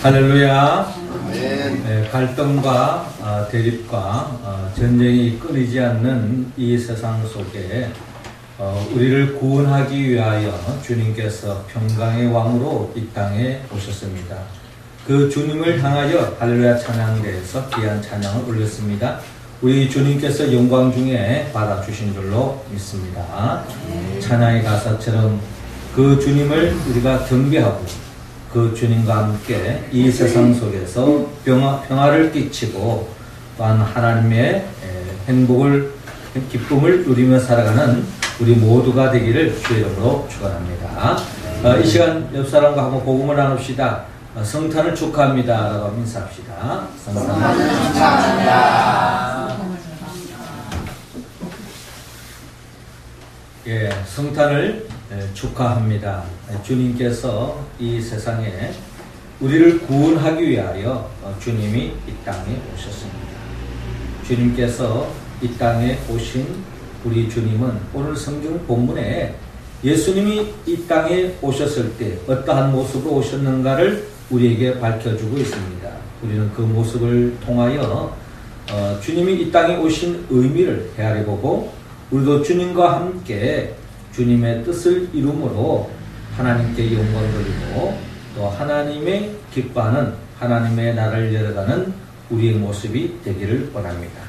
할렐루야. 아멘. 네, 갈등과 대립과 전쟁이 끊이지 않는 이 세상 속에 우리를 구원하기 위하여 주님께서 평강의 왕으로 이 땅에 오셨습니다. 그 주님을 향하여 할렐루야 찬양대에서 귀한 찬양을 올렸습니다. 우리 주님께서 영광 중에 받아주신 줄로 믿습니다. 찬양의 가사처럼 그 주님을 우리가 경배하고 그 주님과 함께 이 세상 속에서 평화를 끼치고 또한 하나님의 행복을 기쁨을 누리며 살아가는 우리 모두가 되기를 주의 이름으로 축원합니다. 이 시간 옆 사람과 한번 복음을 나눕시다. 성탄을 축하합니다 라고 인사합시다. 성탄을 축하합니다. 예, 성탄을 축하합니다. 주님께서 이 세상에 우리를 구원하기 위하여 주님이 이 땅에 오셨습니다. 주님께서 이 땅에 오신 우리 주님은 오늘 성경 본문에 예수님이 이 땅에 오셨을 때 어떠한 모습으로 오셨는가를 우리에게 밝혀주고 있습니다. 우리는 그 모습을 통하여 주님이 이 땅에 오신 의미를 헤아려 보고 우리도 주님과 함께 주님의 뜻을 이룸으로 하나님께 영광 돌리고 또 하나님의 기뻐하는 하나님의 나라를 열어가는 우리의 모습이 되기를 원합니다.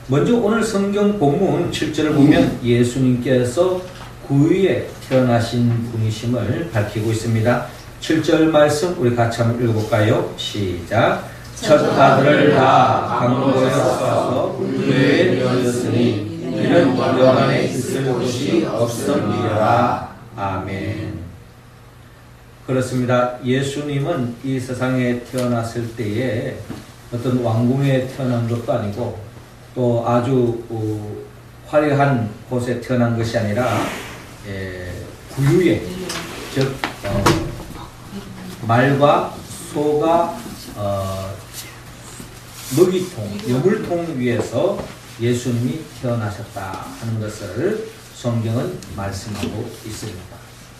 먼저 오늘 성경 본문 7절을 보면 예수님께서 구유에 태어나신 분이심을 밝히고 있습니다. 7절 말씀 우리 같이 한번 읽어볼까요? 시작. 첫 아들을 낳아 강고에 서 구유에 되었으니 이는 우리 안에 있을 곳이 없음이라. 아멘. 그렇습니다. 예수님은 이 세상에 태어났을 때에 어떤 왕궁에 태어난 것도 아니고 또 아주 화려한 곳에 태어난 것이 아니라 구유에, 즉 말과 소가 먹이통, 여물통 위에서 예수님이 태어나셨다 하는 것을 성경은 말씀하고 있습니다.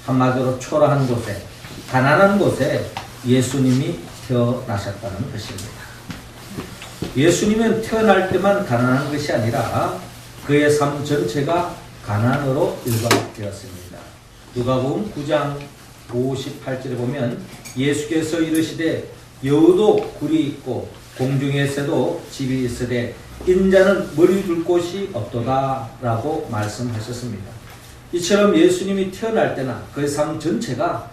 한마디로 초라한 곳에, 가난한 곳에 예수님이 태어나셨다는 것입니다. 예수님은 태어날 때만 가난한 것이 아니라 그의 삶 전체가 가난으로 일관되었습니다. 누가복음 9장 58절에 보면 예수께서 이르시되 여우도 굴이 있고 공중에서도 집이 있으되 인자는 머리 둘 곳이 없도다 라고 말씀하셨습니다. 이처럼 예수님이 태어날 때나 그의 삶 전체가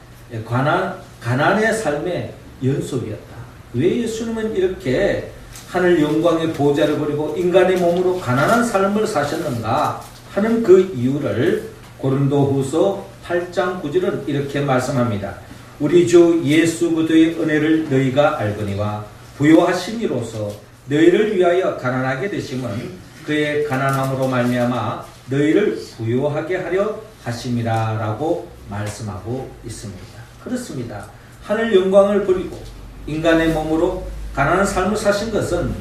가난의 삶의 연속이었다. 왜 예수님은 이렇게 하늘 영광의 보좌를 버리고 인간의 몸으로 가난한 삶을 사셨는가 하는 그 이유를 고린도후서 8장 9절은 이렇게 말씀합니다. 우리 주 예수 그리스도의 은혜를 너희가 알거니와 부요하심이로써 너희를 위하여 가난하게 되심은 그의 가난함으로 말미암아 너희를 부요하게 하려 하심이라 라고 말씀하고 있습니다. 그렇습니다. 하늘 영광을 버리고 인간의 몸으로 가난한 삶을 사신 것은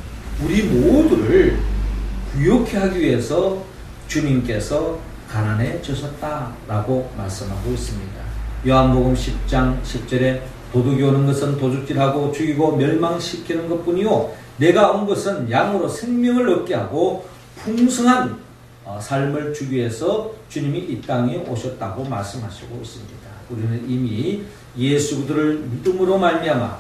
우리 모두를 부요케 하기 위해서 주님께서 가난해지셨다라고 말씀하고 있습니다. 요한복음 10장 10절에 도둑이 오는 것은 도둑질하고 죽이고 멸망시키는 것뿐이요 내가 온 것은 양으로 생명을 얻게 하고 풍성한 삶을 주기 위해서 주님이 이 땅에 오셨다고 말씀하시고 있습니다. 우리는 이미 예수 그리스도를 믿음으로 말미암아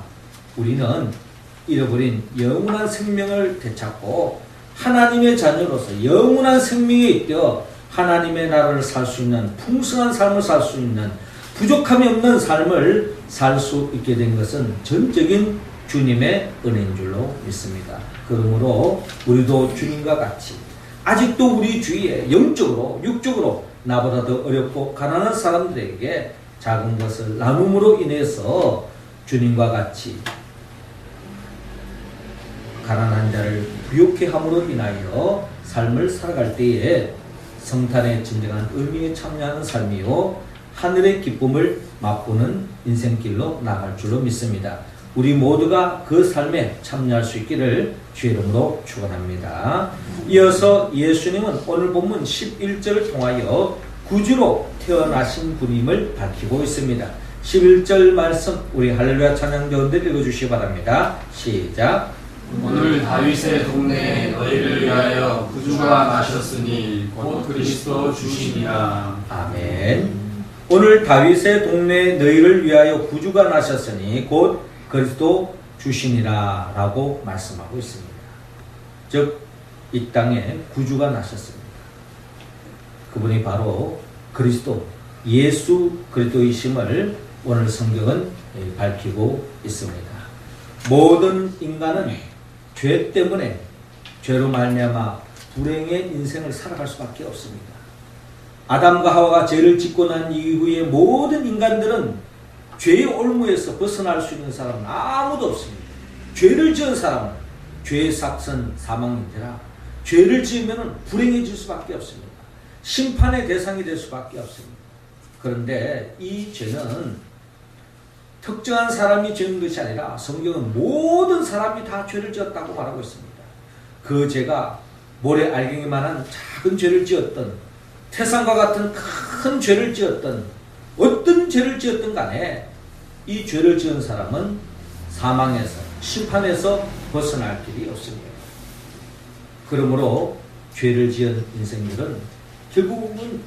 우리는 잃어버린 영원한 생명을 되찾고 하나님의 자녀로서 영원한 생명에 있되어 하나님의 나라를 살 수 있는 풍성한 삶을 살 수 있는 부족함이 없는 삶을 살 수 있게 된 것은 전적인 주님의 은혜인 줄로 믿습니다. 그러므로 우리도 주님과 같이 아직도 우리 주위에 영적으로 육적으로 나보다 더 어렵고 가난한 사람들에게 작은 것을 나눔으로 인해서 주님과 같이 가난한 자를 부요케 함으로 인하여 삶을 살아갈 때에 성탄의 진정한 의미에 참여하는 삶이요 하늘의 기쁨을 맛보는 인생길로 나갈 줄로 믿습니다. 우리 모두가 그 삶에 참여할 수 있기를 주의 이름으로 축원합니다. 이어서 예수님은 오늘 본문 11절을 통하여 구주로 태어나신 분임을 밝히고 있습니다. 11절 말씀 우리 할렐루야 찬양대원들 읽어주시기 바랍니다. 시작. 오늘 다윗의 동네에 너희를 위하여 구주가 나셨으니 곧 그리스도 주시니라. 아멘. 오늘 다윗의 동네에 너희를 위하여 구주가 나셨으니 곧 그리스도 주시니라 라고 말씀하고 있습니다. 즉 이 땅에 구주가 나셨습니다. 그분이 바로 그리스도 예수 그리스도이심을 오늘 성경은 밝히고 있습니다. 모든 인간은 죄 때문에 죄로 말미암아 불행의 인생을 살아갈 수밖에 없습니다. 아담과 하와가 죄를 짓고 난 이후에 모든 인간들은 죄의 올무에서 벗어날 수 있는 사람은 아무도 없습니다. 죄를 지은 사람은 죄의 삭선 사망인지라 죄를 지으면 불행해질 수밖에 없습니다. 심판의 대상이 될 수밖에 없습니다. 그런데 이 죄는 특정한 사람이 지은 것이 아니라 성경은 모든 사람이 다 죄를 지었다고 말하고 있습니다. 그 죄가 모래 알갱이만한 작은 죄를 지었던 태산과 같은 큰 죄를 지었던 어떤 죄를 지었든 간에 이 죄를 지은 사람은 사망에서 심판에서 벗어날 길이 없습니다. 그러므로 죄를 지은 인생들은 결국은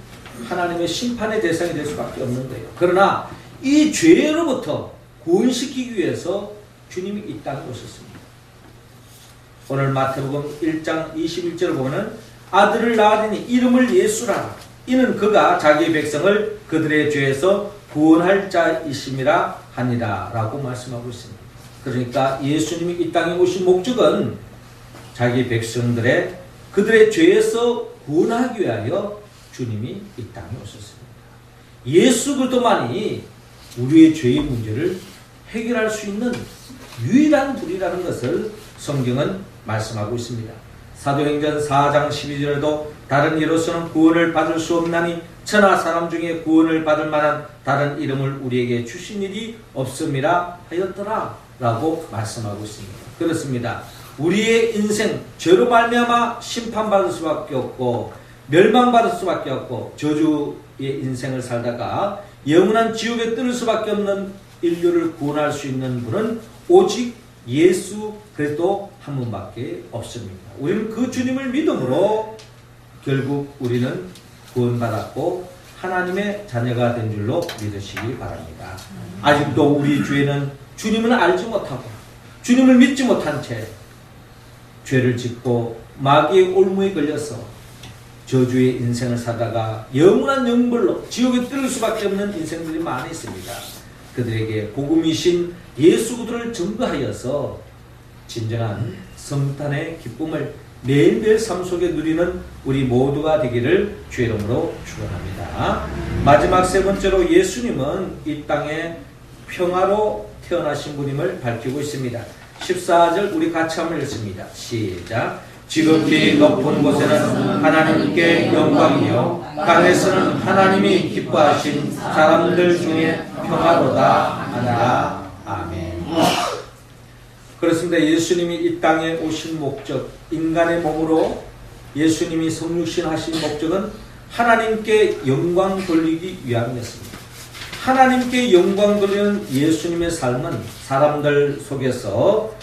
하나님의 심판의 대상이 될 수밖에 없는 거예요. 그러나 이 죄로부터 구원시키기 위해서 주님이 이 땅에 오셨습니다. 오늘 마태복음 1장 21절을 보면 아들을 낳으니 이름을 예수라. 이는 그가 자기 백성을 그들의 죄에서 구원할 자이심이라 하니라 라고 말씀하고 있습니다. 그러니까 예수님이 이 땅에 오신 목적은 자기 백성들의 그들의 죄에서 구원하기 위하여 주님이 이 땅에 오셨습니다. 예수 그리스도만이 우리의 죄의 문제를 해결할 수 있는 유일한 분이라는 것을 성경은 말씀하고 있습니다. 사도행전 4장 12절에도 다른 이로서는 구원을 받을 수 없나니 천하 사람 중에 구원을 받을 만한 다른 이름을 우리에게 주신 일이 없음이라 하였더라 라고 말씀하고 있습니다. 그렇습니다. 우리의 인생 죄로 말미암아 심판받을 수밖에 없고 멸망받을 수밖에 없고 저주의 인생을 살다가 영원한 지옥에 뜨는 수밖에 없는 인류를 구원할 수 있는 분은 오직 예수 그리스도 한 분밖에 없습니다. 우리는 그 주님을 믿음으로 결국 우리는 구원받았고 하나님의 자녀가 된 줄로 믿으시기 바랍니다. 아직도 우리 죄는 주님을 알지 못하고 주님을 믿지 못한 채 죄를 짓고 마귀의 올무에 걸려서 저주의 인생을 살다가 영원한 영벌로 지옥에 뜰 수밖에 없는 인생들이 많이 있습니다. 그들에게 복음이신 예수 그리스도를 전부하여서 진정한 성탄의 기쁨을 매일매일 삶 속에 누리는 우리 모두가 되기를 주의 이름으로 축원합니다. 마지막 세 번째로 예수님은 이 땅에 평화로 태어나신 분임을 밝히고 있습니다. 14절 우리 같이 한번 읽습니다. 시작. 지극히 높은 곳에는 하나님께 영광이요 땅에서는 하나님이 기뻐하신 사람들 중에 평화로다 하나라. 아멘. 그렇습니다. 예수님이 이 땅에 오신 목적, 인간의 몸으로 예수님이 성육신 하신 목적은 하나님께 영광 돌리기 위함이었습니다. 하나님께 영광 돌리는 예수님의 삶은 사람들 속에서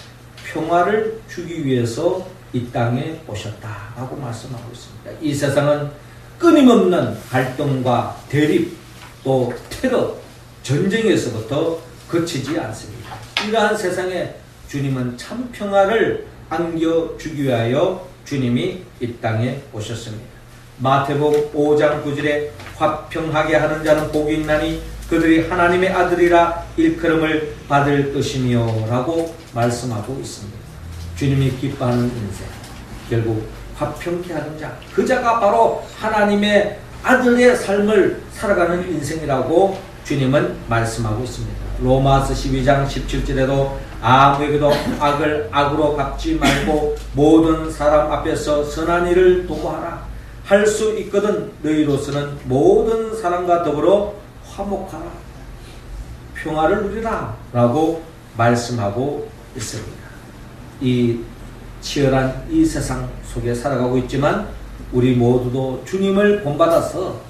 평화를 주기 위해서 이 땅에 오셨다라고 말씀하고 있습니다. 이 세상은 끊임없는 갈등과 대립 또 테러, 전쟁에서부터 그치지 않습니다. 이러한 세상에 주님은 참 평화를 안겨주기 위하여 주님이 이 땅에 오셨습니다. 마태복음 5장 9절에 화평하게 하는 자는 복이 있나니 그들이 하나님의 아들이라 일컬음을 받을 것이며 라고 말씀하고 있습니다. 주님이 기뻐하는 인생, 결국 화평케 하는 자, 그 자가 바로 하나님의 아들의 삶을 살아가는 인생이라고 주님은 말씀하고 있습니다. 로마서 12장 17절에도 아무에게도 악을 악으로 갚지 말고 모든 사람 앞에서 선한 일을 도모하라. 할 수 있거든 너희로서는 모든 사람과 더불어 화목하라. 평화를 누리라 라고 말씀하고 있습니다. 이 치열한 이 세상 속에 살아가고 있지만 우리 모두도 주님을 본받아서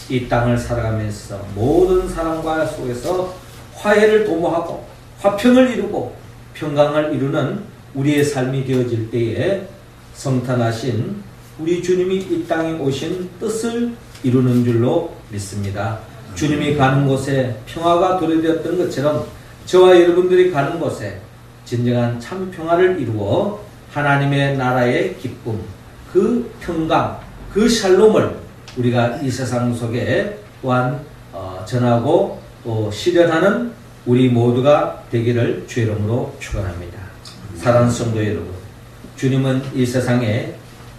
이 땅을 살아가면서 모든 사람과 속에서 화해를 도모하고 화평을 이루고 평강을 이루는 우리의 삶이 되어질 때에 성탄하신 우리 주님이 이 땅에 오신 뜻을 이루는 줄로 믿습니다. 주님이 가는 곳에 평화가 도래되었던 것처럼 저와 여러분들이 가는 곳에 진정한 참 평화를 이루어 하나님의 나라의 기쁨, 그 평강, 그 샬롬을 우리가 이 세상 속에 또한 전하고 또 실현하는 우리 모두가 되기를 주의 이름으로 축원합니다. 사랑하는 성도 여러분, 주님은 이 세상에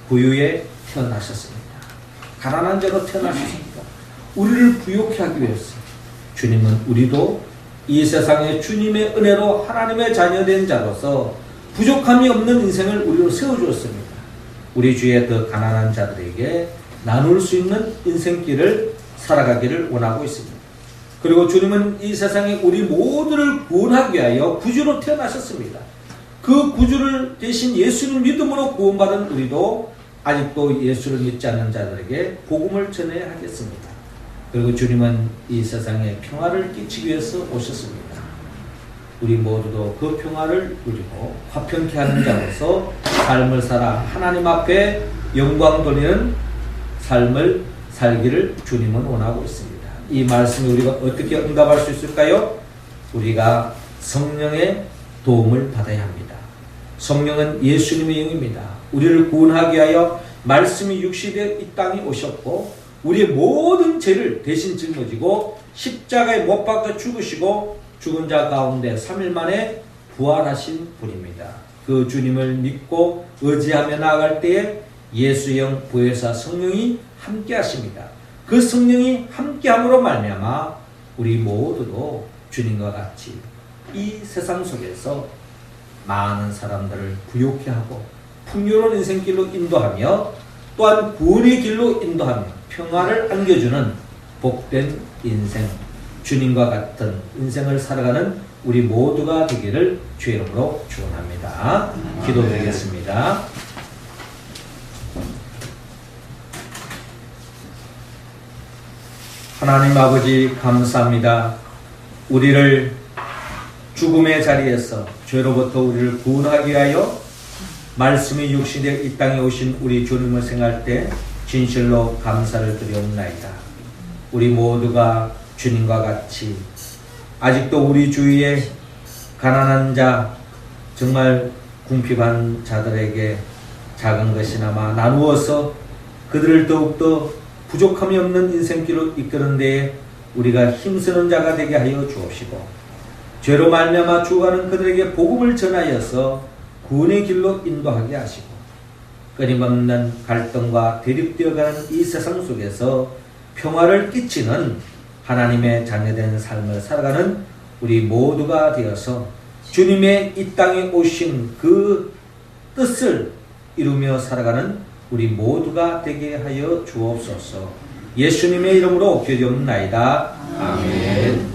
부유에 태어나셨습니다. 가난한 자로 태어나셨습니다. 우리를 부욕해 하기 위해서 주님은 우리도 이 세상에 주님의 은혜로 하나님의 자녀된 자로서 부족함이 없는 인생을 우리로 세워주었습니다. 우리 주위에 더 가난한 자들에게 나눌 수 있는 인생길을 살아가기를 원하고 있습니다. 그리고 주님은 이 세상에 우리 모두를 구원하기 위하여 구주로 태어나셨습니다. 그 구주를 대신 예수를 믿음으로 구원받은 우리도 아직도 예수를 믿지 않는 자들에게 복음을 전해야 하겠습니다. 그리고 주님은 이 세상에 평화를 끼치기 위해서 오셨습니다. 우리 모두도 그 평화를 누리고 화평케 하는 자로서 삶을 살아 하나님 앞에 영광 돌리는 삶을 살기를 주님은 원하고 있습니다. 이 말씀에 우리가 어떻게 응답할 수 있을까요? 우리가 성령의 도움을 받아야 합니다. 성령은 예수님의 영입니다. 우리를 구원하기 위하여 말씀이 육신되어 이 땅에 오셨고 우리의 모든 죄를 대신 짊어지고 십자가에 못 박혀 죽으시고 죽은 자 가운데 3일 만에 부활하신 분입니다. 그 주님을 믿고 의지하며 나아갈 때에 예수영 보혜사 성령이 함께 하십니다. 그 성령이 함께함으로 말미암아 우리 모두도 주님과 같이 이 세상 속에서 많은 사람들을 부욕해 하고 풍요로운 인생길로 인도하며 또한 구원의 길로 인도하며 평화를 안겨주는 복된 인생, 주님과 같은 인생을 살아가는 우리 모두가 되기를 주의 이름으로 축원합니다. 기도드리겠습니다. 하나님 아버지 감사합니다. 우리를 죽음의 자리에서 죄로부터 우리를 구원하기 위하여 말씀이 육신되어 이 땅에 오신 우리 주님을 생각할 때 진실로 감사를 드리옵나이다. 우리 모두가 주님과 같이 아직도 우리 주위에 가난한 자, 정말 궁핍한 자들에게 작은 것이나마 나누어서 그들을 더욱더 부족함이 없는 인생길로 이끄는 데에 우리가 힘쓰는 자가 되게 하여 주옵시고 죄로 말미암아 죽어가는 그들에게 복음을 전하여서 구원의 길로 인도하게 하시고 끊임없는 갈등과 대립되어가는 이 세상 속에서 평화를 끼치는 하나님의 자녀된 삶을 살아가는 우리 모두가 되어서 주님의 이 땅에 오신 그 뜻을 이루며 살아가는 우리 모두가 되게 하여 주옵소서. 예수님의 이름으로 기도옵나이다. 아멘.